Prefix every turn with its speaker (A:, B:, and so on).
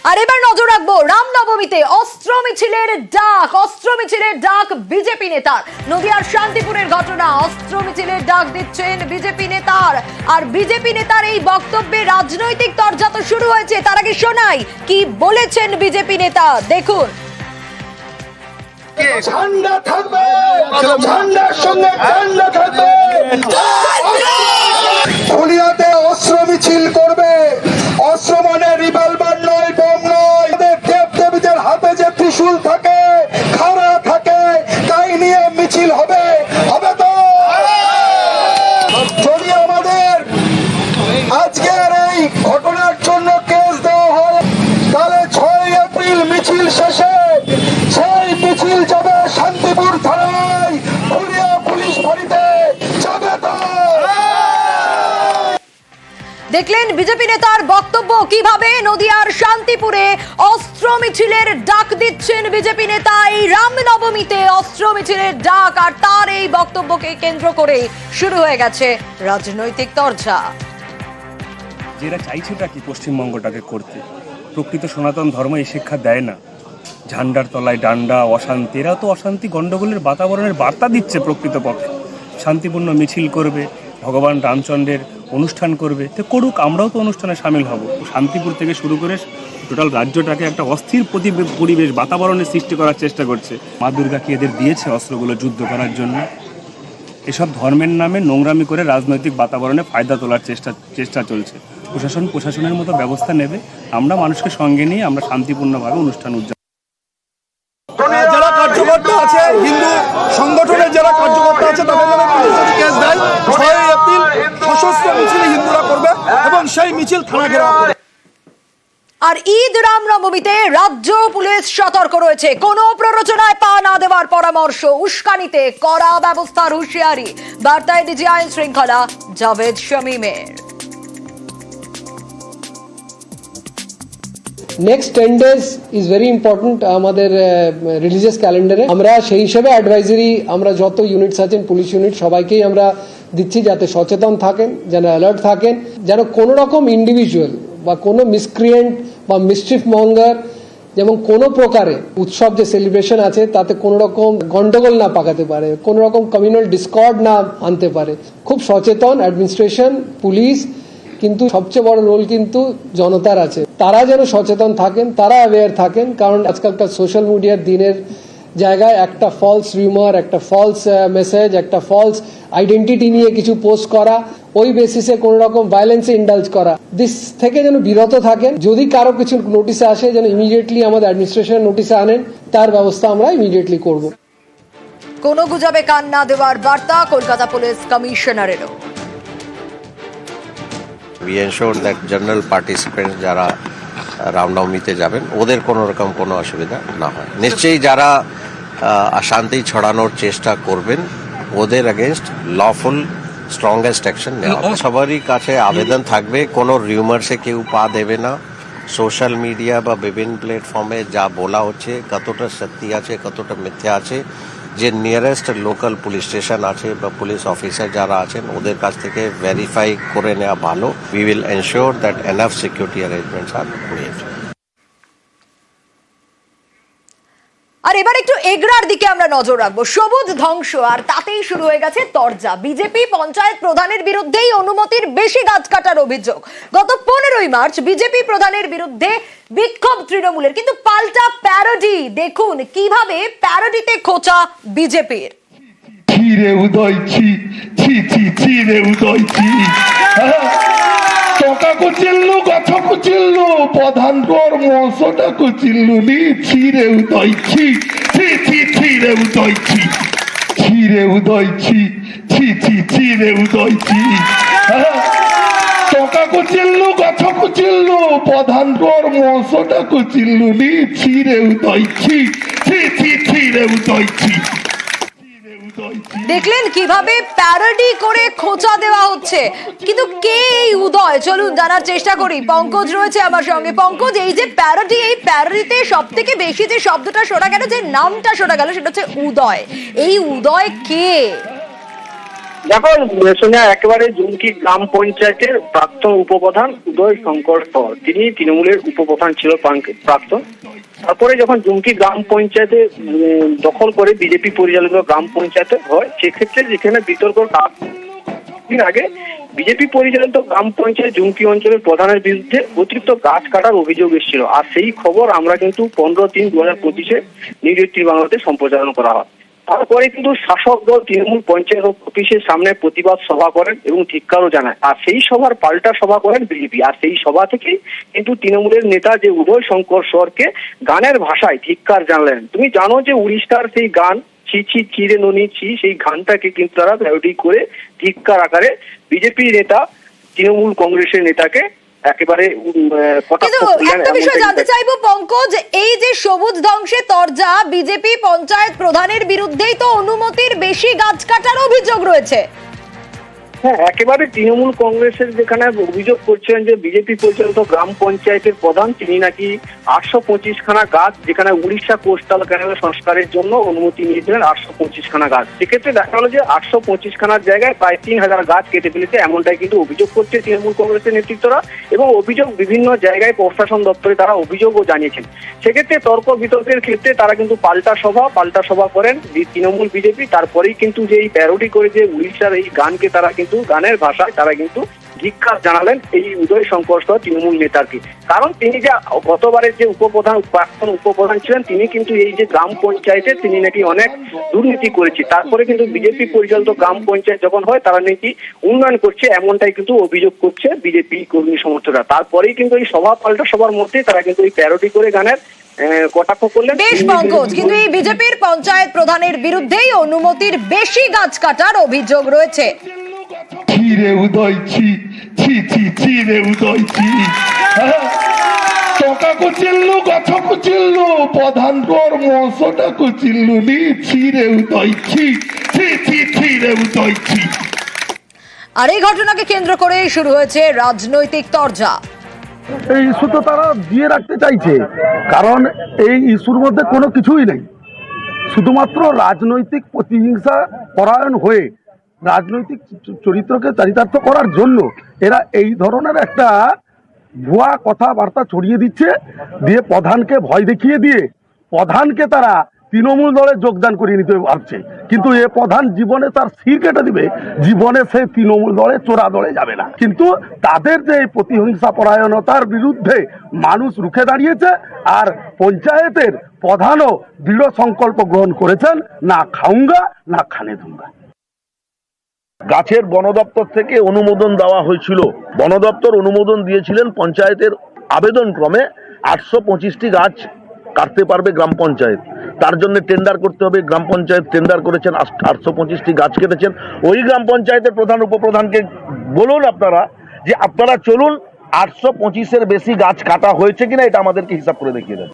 A: আর এবার নজর রাখবো রামনবমীতে অস্ত্র মিছিলের ডাক বিজেপি নেতার। নদিয়ার শান্তিপুরের ঘটনা, অস্ত্র মিছিলের ডাক দিচ্ছেন বিজেপি নেতার। আর বিজেপি নেতার এই বক্তব্যে রাজনৈতিক তরজা তো শুরু হয়েছে। তার আগে শোনাই কি বলেছেন বিজেপি নেতা, দেখুন।
B: ঝান্ডা থাকবে, ঝান্ডার সঙ্গে ঝান্ডা থাকবে। হুলিয়াতে অস্ত্র মিছিল করবে, অস্ত্র মানে রিভলভার নয়, বোম নয়। দেবদেবীদের হাতে যে ত্রিশূল থাকে, খাড়া থাকে, তাই নিয়ে মিছিল হবে, হবে তো। যদি আমাদের আজকের এই ঘটনার জন্য কেস দেওয়া হয়, তাহলে 6 এপ্রিল মিছিল শেষে সেই মিছিল যাবে শান্তিপুর থানায়, হুলিয়া পুলিশ ফাঁড়িতে যাবে তো।
A: দেখলেন বিজেপি নেতার বক্তব্য, কিভাবে নদিয়ার শান্তিপুরে অস্ত্র মিছিলের ডাক দিচ্ছেন বিজেপি নেতা। এই রামনবমীতে অস্ত্র মিছিলের ডাক, আর তার এই বক্তব্যকে কেন্দ্র করে শুরু হয়ে গেছে রাজনৈতিক তরজা।
C: যেটা চাইছেটা কি পশ্চিমবঙ্গটাকে করতে, প্রকৃত সনাতন ধর্ম এই শিক্ষা দেয় না। ঝান্ডার তলায় ডান্ডা, অশান্তি, এরা তো অশান্তি গণ্ডগোলের বাতাবরণের বার্তা দিচ্ছে। প্রকৃতপক্ষে শান্তিপূর্ণ মিছিল করবে, ভগবান রামচন্দ্রের অনুষ্ঠান করবে, তো করুক, আমরাও তো অনুষ্ঠানে সামিল হব। শান্তিপুর থেকে শুরু করে টোটাল রাজ্যটাকে একটা অস্থির পরিবেশ বাতাবরণের সৃষ্টি করার চেষ্টা করছে। মা দুর্গা কি এদের দিয়েছে অস্ত্রগুলো যুদ্ধ করার জন্য? এসব ধর্মের নামে নোংরামি করে রাজনৈতিক বাতাবরণে ফায়দা তোলার চেষ্টা চলছে। প্রশাসনের মতো ব্যবস্থা নেবে। আমরা মানুষকে সঙ্গে নিয়ে আমরা শান্তিপূর্ণভাবে অনুষ্ঠান উদযাপন।
B: যারা কার্যকর্তা আছে, হিন্দু সংগঠনের যারা কার্যকর্তা আছে, তাদের নামে পুলিশ যদি কেস দেয়, 6 এপ্রিল সশস্ত্র মিছিল হিন্দুরা করবে এবং সেই মিছিল থানা ঘেরাও করবে।
A: আর ঈদ রামনবমীতে রাজ্য পুলিশ সতর্ক রয়েছে, কোনো প্ররোচনায় পা না দেওয়ার পরামর্শ, উস্কানিতে কড়া ব্যবস্থার হুঁশিয়ারি। বার্তায় ডিজি আইন শৃঙ্খলা জাভেদ শামীমের।
D: Next 10 days is very important আমাদের রিলিজিয়াস ক্যালেন্ডারে। আমরা সেই হিসেবে অ্যাডভাইজারি আমরা যত ইউনিটস আছেন, পুলিশ ইউনিট, সবাইকেই আমরা দিচ্ছি যাতে সচেতন থাকেন, যেন অ্যালার্ট থাকেন, যেন কোনো রকম ইন্ডিভিজুয়াল বা কোনো মিসক্রিয়েন্ট বা মিসচিফ মঙ্গার যেমন কোনো প্রকারে উৎসব যে সেলিব্রেশন আছে তাতে কোনো রকম গন্ডগোল না পাকাতে পারে, কোনো রকম কমিউনাল ডিসকর্ড না আনতে পারে। খুব সচেতন অ্যাডমিনিস্ট্রেশন, পুলিশ, কিন্তু সবচেয়ে বড় রোল কিন্তু জনতার আছে। তারা যেন সচেতন থাকেন, তারা অ্যাওয়্যার থাকেন, কারণ আজকালকার সোশ্যাল মিডিয়ার দিনের জায়গায় একটা ফলস রিউমার, একটা ফলস মেসেজ, একটা ফলস আইডেন্টিটি নিয়ে কিছু পোস্ট করা, ওই বেসিসে কোনো রকম ভায়োলেন্সে ইন্ডালজ করা, দিস থেকে যেন বিরত থাকেন। যদি কারো কিছু নোটিশে আসে যেন ইমিডিয়েটলি আমাদের অ্যাডমিনিস্ট্রেশন নোটিশে আনেন, তার ব্যবস্থা আমরা ইমিডিয়েটলি করব।
A: কোনো গুজবে কান না দেওয়ার বার্তা কলকাতা পুলিশ কমিশনারেরও।
E: We ensure that general participants যারা রামনবমীতে যাবেন ওদের কোনো রকম কোনো অসুবিধা না হয়। নিশ্চয়ই যারা অশান্তি ছড়ানোর চেষ্টা করবেন ওদের এগেনস্ট লফুল স্ট্রংগেস্ট অ্যাকশন নেওয়া হবে। সবারই কাছে আবেদন থাকবে, কোনো রিউমার্সে কেউ পা দেবে না। সোশ্যাল মিডিয়া বা বিভিন্ন প্ল্যাটফর্মে যা বলা হচ্ছে কতটা সত্যি আছে, কতটা মিথ্যা আছে, যে নিয়ারেস্ট লোকাল পুলিশ স্টেশন আছে বা পুলিশ অফিসার যারা আছেন ওদের কাছ থেকে ভেরিফাই করে নেওয়া ভালো। We will ensure that enough security arrangements are made.
A: আর এবার একটু এগরার দিকে আমরা নজর রাখবো। সবুজ ধ্বংস, আর তাতেই শুরু হয়ে গেছে তরজা। বিজেপি পঞ্চায়েত প্রধানের বিরুদ্ধেই অনুমতির বেশি গাছ কাটার অভিযোগ। গত 15ই মার্চ বিজেপি প্রধানের বিরুদ্ধে বিক্ষোভ তৃণমূলের, কিন্তু পাল্টা প্যারোডি। দেখুন কিভাবে প্যারোডিতে খোঁচা বিজেপির।
B: ছিরে উদয় ছি, ছি ছি ছিরে উদয় ছি। টকা কুচিল্লু, গছ কুচিল্লু, প্রধানকর মশটা কুচিল্লু নি। ছিরে উদয় ছি, ছি ছি ছিরে উদয় ছি, ছিরে উদয় ছি, ছি ছি ছিরে উদয় ছি। টকা কুচিল্লু, গছ কুচিল্লু, প্রধানকর মশটা কুচিল্লু নি। ছিরে উদয় ছি, ছি ছি ছিরে উদয় ছি।
A: দেখলেন কিভাবে প্যারোডি করে খোঁচা দেওয়া হচ্ছে। কিন্তু কে এই উদয়, চলুন জানার চেষ্টা করি। পঙ্কজ রয়েছে আমার সঙ্গে। পঙ্কজ, এই যে প্যারোডি, এই প্যারোডিতে সব থেকে বেশি যে শব্দটা শোনা গেল, যে নামটা শোনা গেল, সেটা হচ্ছে উদয়। এই উদয় কে?
F: দেখো সোনিয়া, একেবারে জুমকি গ্রাম পঞ্চায়েতের প্রাক্তন উপপ্রধান উদয় শঙ্কর কর, তিনি তৃণমূলের উপপ্রধান ছিল প্রাক্তন। তারপরে যখন জুমকি গ্রাম পঞ্চায়েতে দখল করে বিজেপি পরিচালিত গ্রাম পঞ্চায়েতে হয়, সেক্ষেত্রে যেখানে বিতর্ক দিন আগে বিজেপি পরিচালিত গ্রাম পঞ্চায়েত জুমকি অঞ্চলের প্রধানের বিরুদ্ধে অতিরিক্ত গাছ কাটার অভিযোগ এসেছিল। আর সেই খবর আমরা কিন্তু 15/3/2025 নিউজ 18 বাংলাতে সম্প্রচারণ করা হয়। তারপরে কিন্তু শাসক দল তৃণমূল পঞ্চায়েত অফিসের সামনে প্রতিবাদ সভা করেন এবং ধিক্কারও জানায়। আর সেই সভার পাল্টা সভা করেন বিজেপি। আর সেই সভা থেকেই কিন্তু তৃণমূলের নেতা যে উদয় শঙ্কর সরকে গানের ভাষায় ধিক্কার জানালেন। তুমি জানো যে উড়িষ্যার সেই গান ছি ছি চিরে ননি ছি, সেই গানটাকে কিন্তু তারা প্যারোডি করে ধিক্কার আকারে বিজেপি নেতা তৃণমূল কংগ্রেসের নেতাকে একেবারে
A: কিন্তু একটা বিষয় জানতে চাইবো পঙ্কজ, এই যে সবুজ ধ্বংসে তরজা, বিজেপি পঞ্চায়েত প্রধানের বিরুদ্ধেই তো অনুমতির বেশি গাছ কাটার অভিযোগ রয়েছে।
F: হ্যাঁ, একেবারে তৃণমূল কংগ্রেসের যেখানে অভিযোগ করছেন যে বিজেপি পরিচালিত গ্রাম পঞ্চায়েতের প্রধান তিনি নাকি 825 খানা গাছ, যেখানে উড়িষ্যা কোস্টাল ক্যানেল সংস্কারের জন্য অনুমতি নিয়েছিলেন 825 খানা গাছ, সেক্ষেত্রে দেখা গেল যে 825 খানার জায়গায় প্রায় 3000 গাছ কেটে ফেলেছে, এমনটাই কিন্তু অভিযোগ করছে তৃণমূল কংগ্রেসের নেতৃত্বরা। এবং অভিযোগ বিভিন্ন জায়গায় প্রশাসন দপ্তরে তারা অভিযোগও জানিয়েছেন। সেক্ষেত্রে তর্ক বিতর্কের ক্ষেত্রে তারা কিন্তু পাল্টা সভা করেন তৃণমূল বিজেপি। তারপরেই কিন্তু যে এই প্যারোডি করে যে উড়িষ্যার এই গানকে তারা কিন্তু গানের ভাষায় তারা কিন্তু ধিক্কার জানালেন এই উদয় শঙ্কর সহ তৃণমূল নেতাকে। কারণ তিনি যে গতবারের যে প্রাক্তন উপপ্রধান ছিলেন, তিনি কিন্তু এই যে গ্রাম পঞ্চায়েতে তিনি নাকি অনেক দুর্নীতি করেছে। তারপরে কিন্তু বিজেপি পরিচালিত গ্রাম পঞ্চায়েত যখন হয় তারা নাকি উন্নয়ন করছে, এমনটাই কিন্তু অভিযোগ করছে বিজেপি কর্মী সমর্থকরা। তারপরেই কিন্তু এই সভা পাল্টা সবার মধ্যে তারা কিন্তু এই প্যারোডি করে গানের কটাক্ষ করলেন।
A: বেশ পঙ্কজ, কিন্তু এই বিজেপির পঞ্চায়েত প্রধানের বিরুদ্ধেই অনুমতির বেশি গাছ কাটার অভিযোগ রয়েছে।
B: ছিরে উদয় ছি ছি ছি ছিরে উদয় ছি, টকা কুচিল্লু গছ কুচিল্লু প্রধান কর মশটা কুচিল্লু নি ছিরে উদয় ছি ছি ছি ছিরে উদয় ছি।
A: আর এই ঘটনাকে কেন্দ্র করে শুরু হয়েছে রাজনৈতিক তরজা।
G: এই ইস্যু তো তারা দিয়ে রাখতে চাইছে, কারণ এই ইস্যুর মধ্যে কোনো কিছুই নেই। শুধুমাত্র রাজনৈতিক প্রতিহিংসা পরায়ণ হয়ে রাজনৈতিক চরিত্রকে চরিতার্থ করার জন্য এরা এই ধরনের একটা ভুয়া কথাবার্তা ছড়িয়ে দিচ্ছে, দিয়ে প্রধানকে ভয় দেখিয়ে দিয়ে প্রধানকে তারা তৃণমূল দলে যোগদান করিয়ে নিতে ভাবছে। কিন্তু এ প্রধান জীবনে তার শির কেটে দিবে, জীবনে সে তৃণমূল দলে চোরা দলে যাবে না। কিন্তু তাদের যে প্রতিহিংসা পরায়ণতার বিরুদ্ধে মানুষ রুখে দাঁড়িয়েছে। আর পঞ্চায়েতের প্রধানও দৃঢ় সংকল্প গ্রহণ করেছেন, না খাউঙ্গা না খানে দুঙ্গা।
H: গাছের বন দপ্তর থেকে অনুমোদন দেওয়া হয়েছিল, বন দপ্তর অনুমোদন দিয়েছিলেন পঞ্চায়েতের আবেদন ক্রমে 825টি গাছ কাটতে পারবে গ্রাম পঞ্চায়েত। তার জন্য টেন্ডার করতে হবে, গ্রাম পঞ্চায়েত টেন্ডার করেছেন, 825টি গাছ কেটেছেন। ওই গ্রাম পঞ্চায়েতের প্রধান উপপ্রধানকে বলুন আপনারা যে আপনারা চলুন 825-এর বেশি গাছ কাটা হয়েছে কিনা এটা আমাদেরকে হিসাব করে দেখিয়ে দেন।